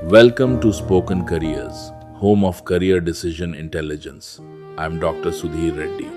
Welcome to Spoken Careers, home of career decision intelligence. I'm Dr. Sudhir Reddy.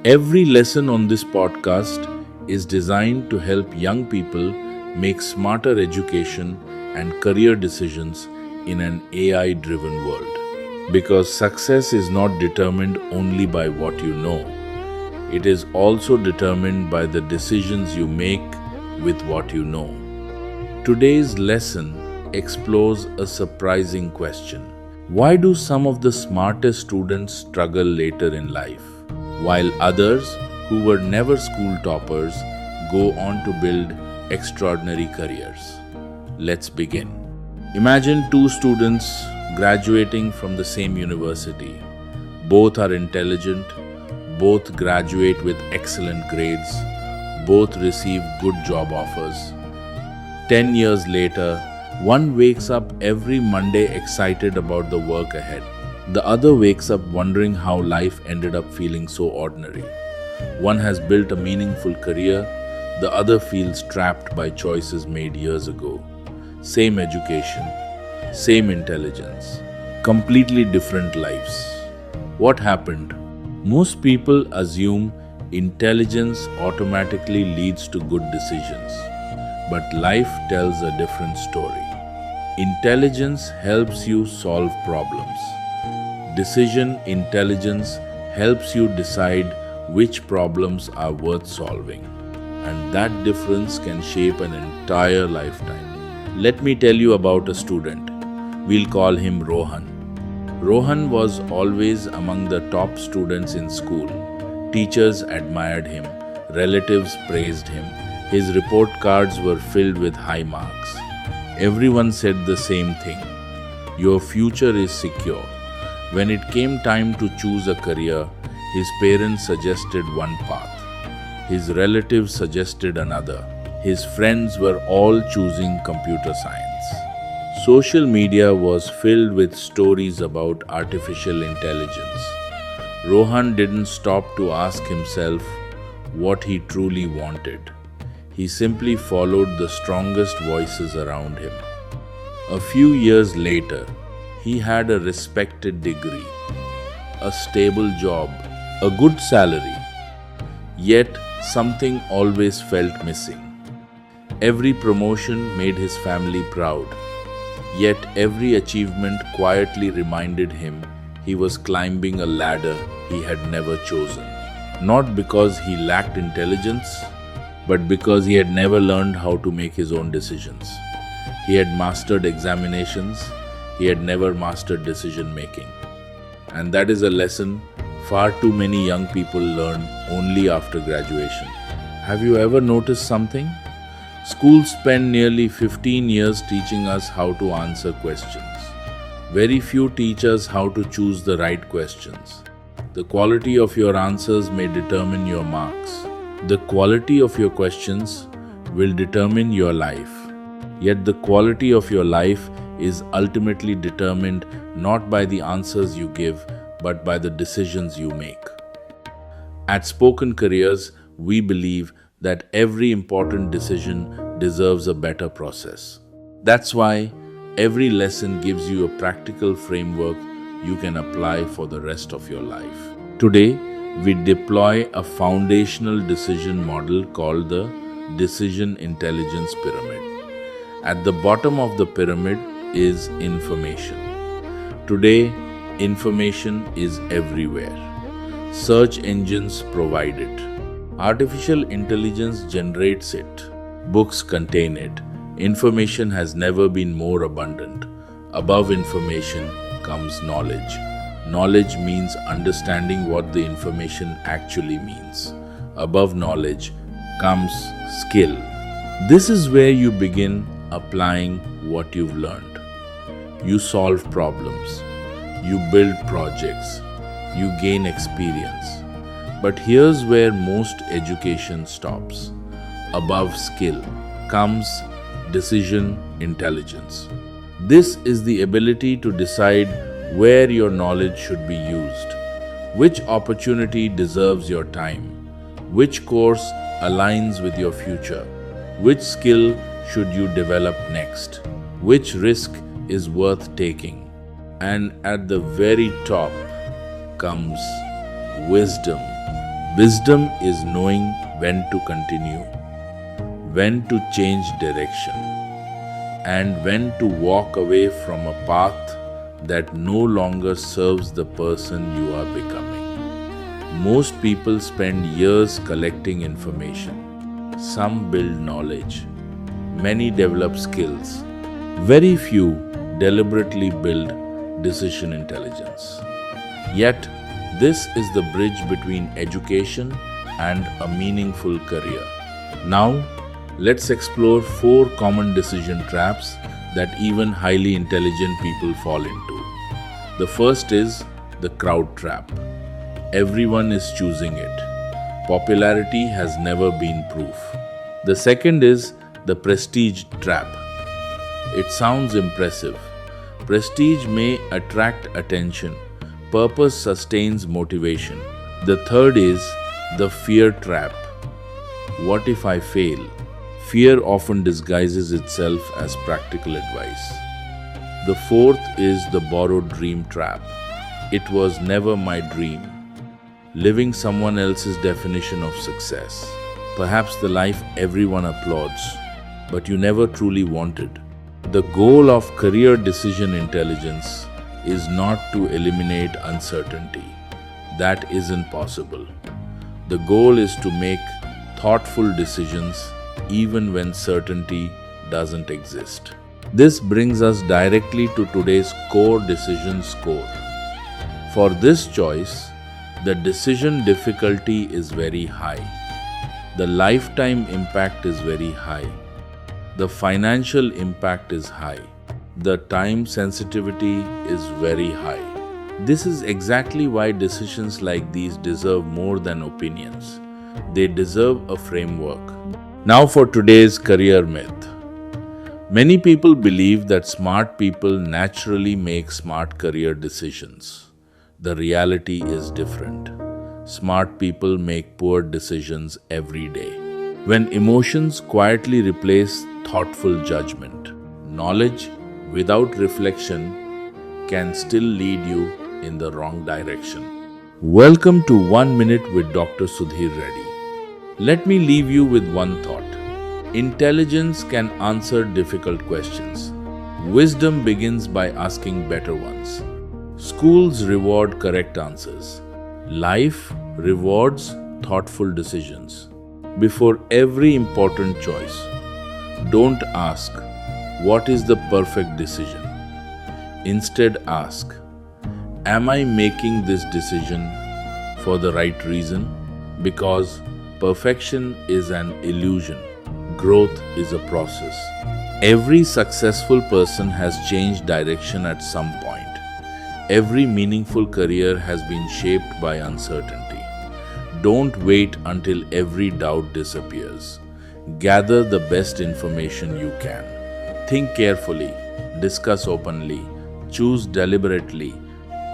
Every lesson on this podcast is designed to help young people make smarter education and career decisions in an AI driven world. Because success is not determined only by what you know, it is also determined by the decisions you make with what you know. Today's lesson explores a surprising question. Why do some of the smartest students struggle later in life, while others, who were never school toppers, go on to build extraordinary careers? Let's begin. Imagine two students graduating from the same university. Both are intelligent, both graduate with excellent grades, both receive good job offers. 10 years later, one wakes up every Monday excited about the work ahead. The other wakes up wondering how life ended up feeling so ordinary. One has built a meaningful career, the other feels trapped by choices made years ago. Same education, same intelligence, completely different lives. What happened? Most people assume intelligence automatically leads to good decisions. But life tells a different story. Intelligence helps you solve problems. Decision intelligence helps you decide which problems are worth solving. And that difference can shape an entire lifetime. Let me tell you about a student. We'll call him Rohan. Rohan was always among the top students in school. Teachers admired him, relatives praised him. His report cards were filled with high marks. Everyone said the same thing. Your future is secure. When it came time to choose a career, his parents suggested one path. His relatives suggested another. His friends were all choosing computer science. Social media was filled with stories about artificial intelligence. Rohan didn't stop to ask himself what he truly wanted. He simply followed the strongest voices around him. A few years later, he had a respected degree, a stable job, a good salary. Yet, something always felt missing. Every promotion made his family proud. Yet, every achievement quietly reminded him he was climbing a ladder he had never chosen. Not because he lacked intelligence, but because he had never learned how to make his own decisions. He had mastered examinations, he had never mastered decision making. And that is a lesson far too many young people learn only after graduation. Have you ever noticed something? Schools spend nearly 15 years teaching us how to answer questions. Very few teach us how to choose the right questions. The quality of your answers may determine your marks. The quality of your questions will determine your life. Yet the quality of your life is ultimately determined not by the answers you give, but by the decisions you make. At Spoken Careers, we believe that every important decision deserves a better process. That's why every lesson gives you a practical framework you can apply for the rest of your life. Today, we deploy a foundational decision model called the Decision Intelligence Pyramid. At the bottom of the pyramid is information. Today, information is everywhere. Search engines provide it. Artificial intelligence generates it. Books contain it. Information has never been more abundant. Above information comes knowledge. Knowledge means understanding what the information actually means. Above knowledge comes skill. This is where you begin applying what you've learned. You solve problems. You build projects. You gain experience. But here's where most education stops. Above skill comes decision intelligence. This is the ability to decide where your knowledge should be used, which opportunity deserves your time, which course aligns with your future, which skill should you develop next, which risk is worth taking. And at the very top comes wisdom. Wisdom is knowing when to continue, when to change direction, and when to walk away from a path that no longer serves the person you are becoming. Most people spend years collecting information. Some build knowledge. Many develop skills. Very few deliberately build decision intelligence. Yet, this is the bridge between education and a meaningful career. Now, let's explore 4 common decision traps that even highly intelligent people fall into. The first is the crowd trap. Everyone is choosing it. Popularity has never been proof. The second is the prestige trap. It sounds impressive. Prestige may attract attention. Purpose sustains motivation. The third is the fear trap. What if I fail? Fear often disguises itself as practical advice. The fourth is the borrowed dream trap. It was never my dream. Living someone else's definition of success. Perhaps the life everyone applauds, but you never truly wanted. The goal of career decision intelligence is not to eliminate uncertainty. That isn't possible. The goal is to make thoughtful decisions even when certainty doesn't exist. This brings us directly to today's core decision score. For this choice, the decision difficulty is very high. The lifetime impact is very high. The financial impact is high. The time sensitivity is very high. This is exactly why decisions like these deserve more than opinions. They deserve a framework. Now for today's career myth. Many people believe that smart people naturally make smart career decisions. The reality is different. Smart people make poor decisions every day. When emotions quietly replace thoughtful judgment, knowledge without reflection can still lead you in the wrong direction. Welcome to 1 Minute with Dr. Sudhir Reddy. Let me leave you with one thought. Intelligence can answer difficult questions. Wisdom begins by asking better ones. Schools reward correct answers. Life rewards thoughtful decisions. Before every important choice, don't ask, what is the perfect decision? Instead ask, am I making this decision for the right reason? Because perfection is an illusion. Growth is a process. Every successful person has changed direction at some point. Every meaningful career has been shaped by uncertainty. Don't wait until every doubt disappears. Gather the best information you can. Think carefully, discuss openly, choose deliberately,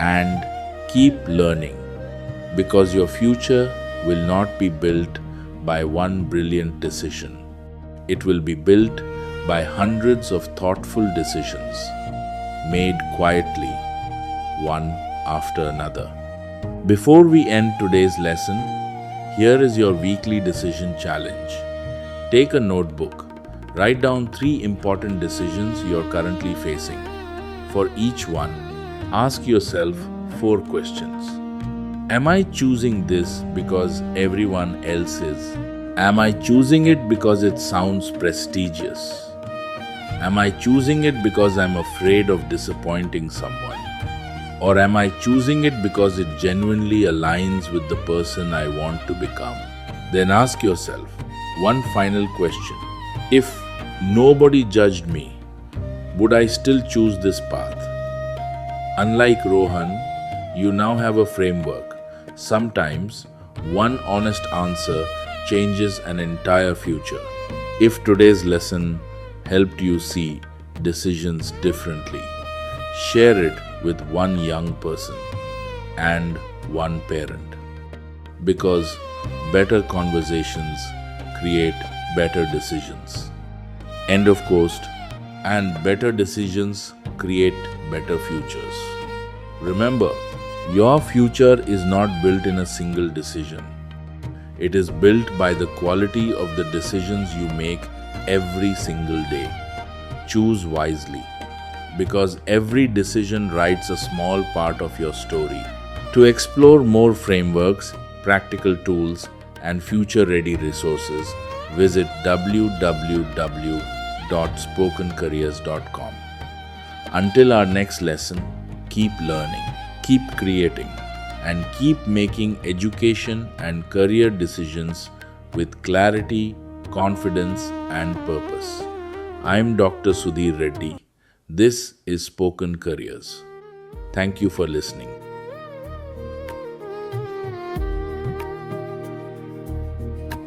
and keep learning. Because your future will not be built by one brilliant decision. It will be built by hundreds of thoughtful decisions made quietly, one after another. Before we end today's lesson, here is your weekly decision challenge. Take a notebook. Write down 3 important decisions you are currently facing. For each one, ask yourself 4 questions. Am I choosing this because everyone else is? Am I choosing it because it sounds prestigious? Am I choosing it because I'm afraid of disappointing someone? Or am I choosing it because it genuinely aligns with the person I want to become? Then ask yourself one final question. If nobody judged me, would I still choose this path? Unlike Rohan, you now have a framework. Sometimes one honest answer changes an entire future. If today's lesson helped you see decisions differently, share it with one young person and one parent. Because better conversations create better decisions. End of quote. And better decisions create better futures. Remember, your future is not built in a single decision. It is built by the quality of the decisions you make every single day. Choose wisely, because every decision writes a small part of your story. To explore more frameworks, practical tools, and future-ready resources, visit www.spokencareers.com. Until our next lesson, keep learning, keep creating, and keep making education and career decisions with clarity, confidence, and purpose. I am Dr. Sudhir Reddy. This is Spoken Careers. Thank you for listening.